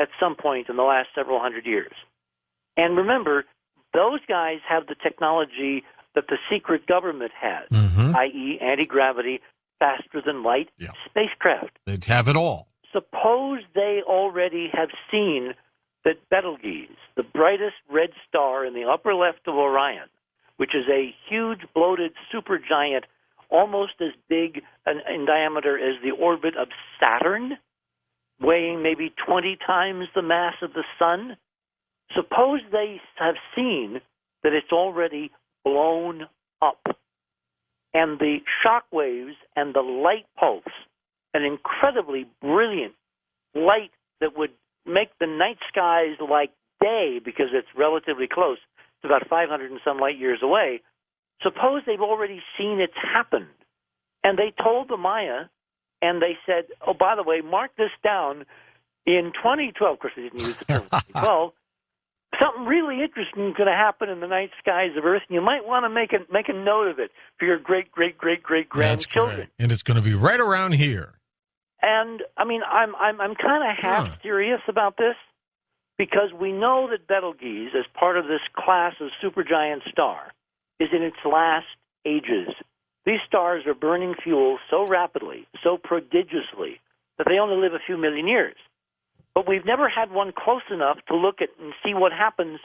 at some point in the last several hundred years. And remember, those guys have the technology that the secret government has, i.e. anti-gravity, faster-than-light spacecraft. They'd have it all. Suppose they already have seen that Betelgeuse, the brightest red star in the upper left of Orion, which is a huge, bloated supergiant, almost as big in diameter as the orbit of Saturn, weighing maybe 20 times the mass of the sun. Suppose they have seen that it's already blown up, and the shock waves and the light pulse, an incredibly brilliant light that would make the night skies like day because it's relatively close. It's about 500 and some light years away. Suppose they've already seen it's happened, and they told the Maya, and they said, oh, by the way, mark this down in 2012. Of course, they didn't use the term 2012. Something really interesting is going to happen in the night skies of Earth, and you might want to make a note of it for your great-great-great-great-grandchildren. And it's going to be right around here. And I mean, I'm kind of half serious about this because we know that Betelgeuse, as part of this class of supergiant star, is in its last ages. These stars are burning fuel so rapidly, so prodigiously, that they only live a few million years. But we've never had one close enough to look at and see what happens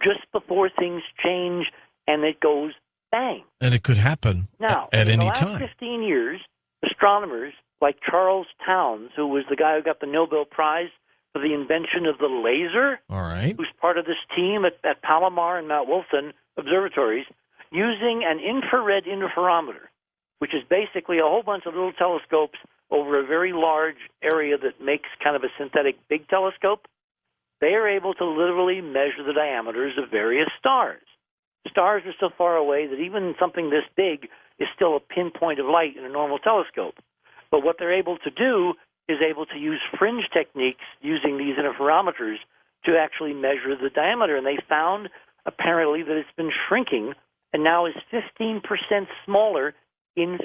just before things change and it goes bang. And it could happen now, at any time. In the last 15 years, astronomers like Charles Towns, who was the guy who got the Nobel Prize for the invention of the laser, who's part of this team at Palomar and Mount Wilson observatories, using an infrared interferometer, which is basically a whole bunch of little telescopes over a very large area that makes kind of a synthetic big telescope. They are able to literally measure the diameters of various stars. Stars are so far away that even something this big is still a pinpoint of light in a normal telescope. But what they're able to do is able to use fringe techniques using these interferometers to actually measure the diameter. And they found, apparently, that it's been shrinking and now is 15% smaller in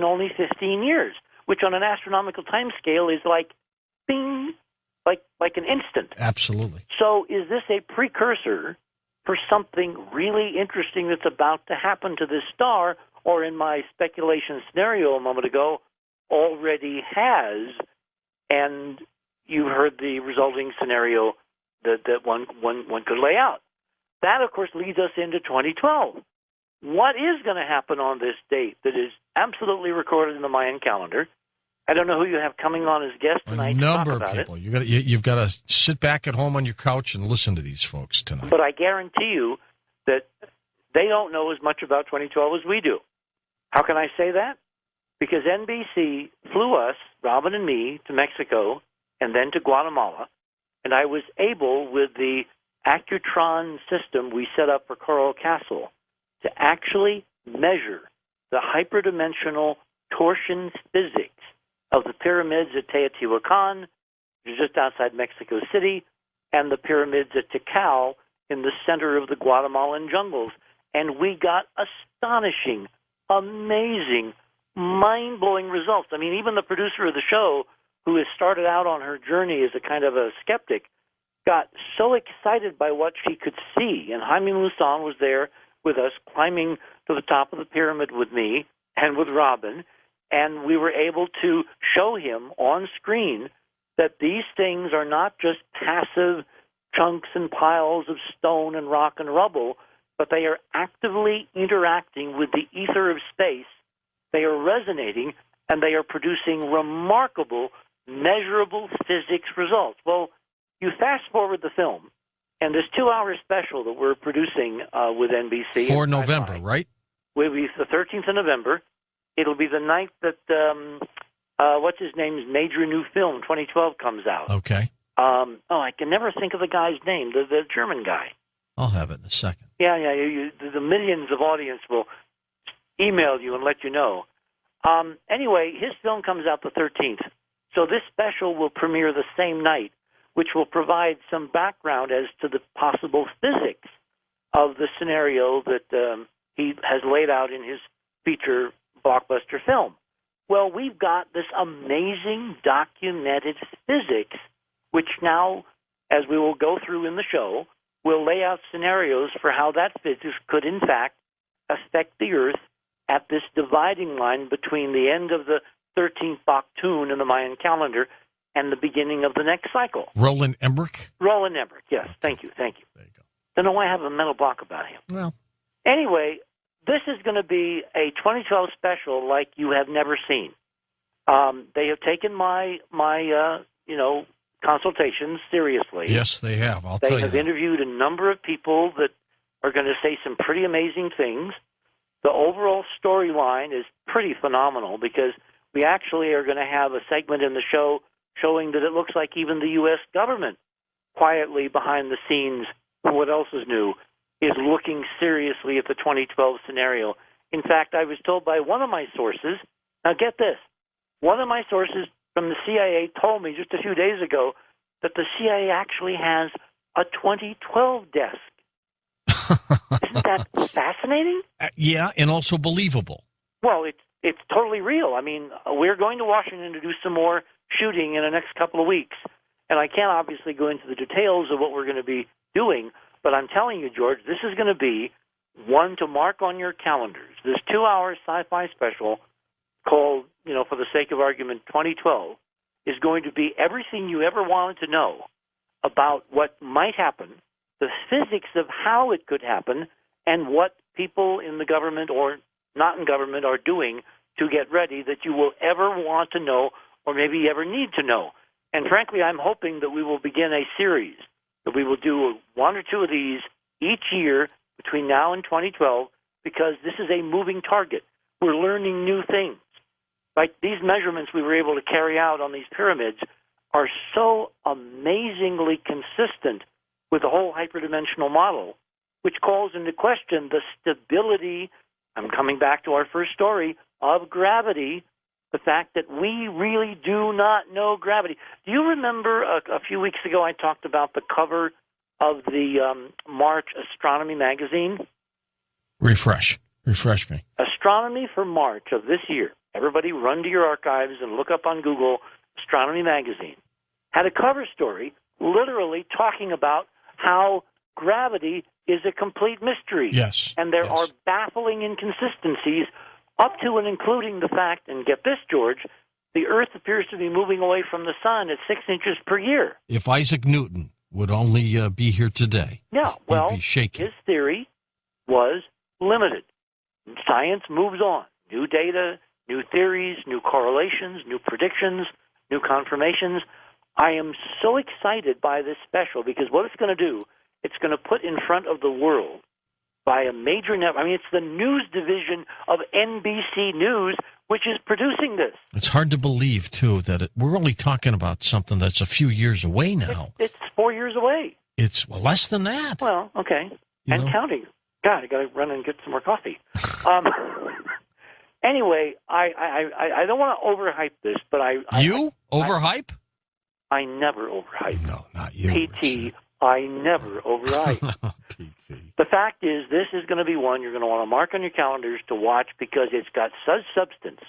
only 15 years, which on an astronomical time scale is like, bing, like an instant. Absolutely. So is this a precursor for something really interesting that's about to happen to this star, or in my speculation scenario a moment ago, already has, and you heard the resulting scenario that one could lay out. That, of course, leads us into 2012. What is going to happen on this date that is absolutely recorded in the Mayan calendar? I don't know who you have coming on as guest tonight. A number of people. You've got to sit back at home on your couch and listen to these folks tonight. But I guarantee you that they don't know as much about 2012 as we do. How can I say that? Because NBC flew us, Robin and me, to Mexico and then to Guatemala, and I was able, with the Accutron system we set up for Coral Castle, to actually measure the hyperdimensional torsion physics of the pyramids at Teotihuacan, which is just outside Mexico City, and the pyramids at Tikal in the center of the Guatemalan jungles. And we got astonishing, amazing, mind-blowing results. I mean, even the producer of the show, who has started out on her journey as a kind of a skeptic, got so excited by what she could see. And Jaime Musan was there with us, climbing to the top of the pyramid with me and with Robin, and we were able to show him on screen that these things are not just passive chunks and piles of stone and rock and rubble, but they are actively interacting with the ether of space. They are resonating, and they are producing remarkable, measurable physics results. Well, you fast-forward the film, and this 2-hour special that we're producing with NBC. For November, right? Will be the 13th of November. It'll be the night that, what's his name's major new film, 2012, comes out. Okay. I can never think of the guy's name, the German guy. I'll have it in a second. Yeah. The millions of audience will email you and let you know. Anyway, his film comes out the 13th. So this special will premiere the same night, which will provide some background as to the possible physics of the scenario that he has laid out in his feature blockbuster film. Well, we've got this amazing documented physics, which now as we will go through in the show, we'll lay out scenarios for how that physics could, in fact, affect the Earth at this dividing line between the end of the 13th Baktun in the Mayan calendar and the beginning of the next cycle. Roland Emmerich? Roland Emmerich, yes. Thank you. There you go. Don't know why I have a mental block about him. Well. Anyway, this is going to be a 2012 special like you have never seen. They have taken my consultations seriously. Yes, they have. They have interviewed a number of people that are going to say some pretty amazing things. The overall storyline is pretty phenomenal because we actually are going to have a segment in the show showing that it looks like even the U.S. government, quietly behind the scenes, what else is new, is looking seriously at the 2012 scenario. In fact, I was told by one of my sources, now get this, one of my sources from the CIA told me just a few days ago that the CIA actually has a 2012 desk. Isn't that fascinating? Yeah, and also believable. Well, it's totally real. I mean, we're going to Washington to do some more shooting in the next couple of weeks, and I can't obviously go into the details of what we're going to be doing, but I'm telling you, George, this is going to be one to mark on your calendars. This 2-hour sci-fi special called, for the sake of argument, 2012, is going to be everything you ever wanted to know about what might happen, the physics of how it could happen, and what people in the government or not in government are doing to get ready that you will ever want to know or maybe ever need to know. And frankly, I'm hoping that we will begin a series, that we will do one or two of these each year between now and 2012, because this is a moving target. We're learning new things. Like these measurements we were able to carry out on these pyramids are so amazingly consistent with the whole hyperdimensional model, which calls into question the stability, I'm coming back to our first story, of gravity, the fact that we really do not know gravity. Do you remember a few weeks ago I talked about the cover of the March Astronomy magazine? Refresh me. Astronomy for March of this year. Everybody run to your archives and look up on Google Astronomy magazine. Had a cover story literally talking about how gravity is a complete mystery. Yes. And there are baffling inconsistencies up to and including the fact, and get this, George, the Earth appears to be moving away from the sun at 6 inches per year. If Isaac Newton would only be here today, well, he'd be shaking. His theory was limited. Science moves on. New data, new theories, new correlations, new predictions, new confirmations. I am so excited by this special because what it's going to do, it's going to put in front of the world by a major network. I mean, it's the news division of NBC News which is producing this. It's hard to believe, too, that we're only talking about something that's a few years away now. It's 4 years away. It's less than that. Well, okay. And counting. God, I got to run and get some more coffee. Anyway, I don't want to overhype this, but overhype? I never overhype. No, not you. PT, Richard. I never overhype. PT. The fact is, this is going to be one you're going to want to mark on your calendars to watch because it's got such substance,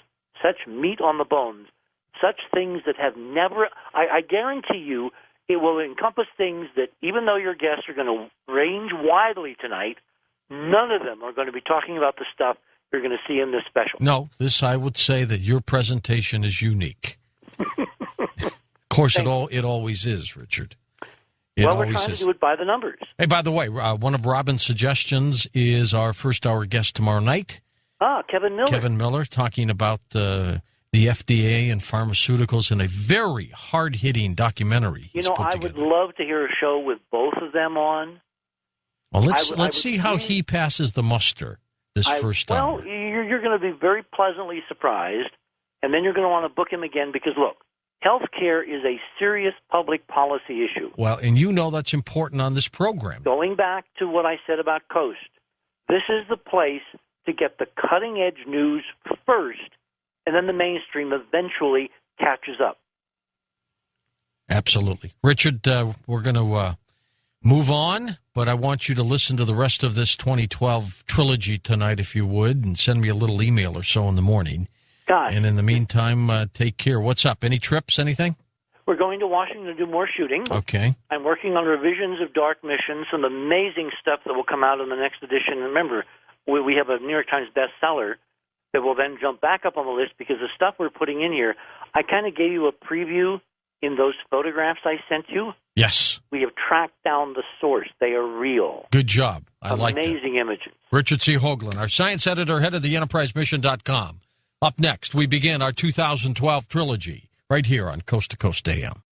such meat on the bones, such things that have never, I guarantee you, it will encompass things that even though your guests are going to range widely tonight, none of them are going to be talking about the stuff you're going to see in this special. No, I would say that your presentation is unique. Of course, it always is, Richard. We're trying to do it by the numbers. Hey, by the way, one of Robin's suggestions is our first-hour guest tomorrow night. Kevin Miller. Kevin Miller, talking about the FDA and pharmaceuticals in a very hard-hitting documentary. I would love to hear a show with both of them on. Well, let's see how he passes the muster this first hour. Well, you're going to be very pleasantly surprised, and then you're going to want to book him again because, look, healthcare is a serious public policy issue. Well, and that's important on this program. Going back to what I said about Coast, this is the place to get the cutting-edge news first, and then the mainstream eventually catches up. Absolutely. Richard, we're going to move on, but I want you to listen to the rest of this 2012 trilogy tonight, if you would, and send me a little email or so in the morning. Gosh. And in the meantime, take care. What's up? Any trips, anything? We're going to Washington to do more shooting. Okay. I'm working on revisions of Dark Mission, some amazing stuff that will come out in the next edition. And remember, we have a New York Times bestseller that will then jump back up on the list because the stuff we're putting in here, I kind of gave you a preview in those photographs I sent you. Yes. We have tracked down the source. They are real. Good job. I like that. Amazing images. Richard C. Hoagland, our science editor, head of the EnterpriseMission.com. Up next, we begin our 2012 trilogy right here on Coast to Coast AM.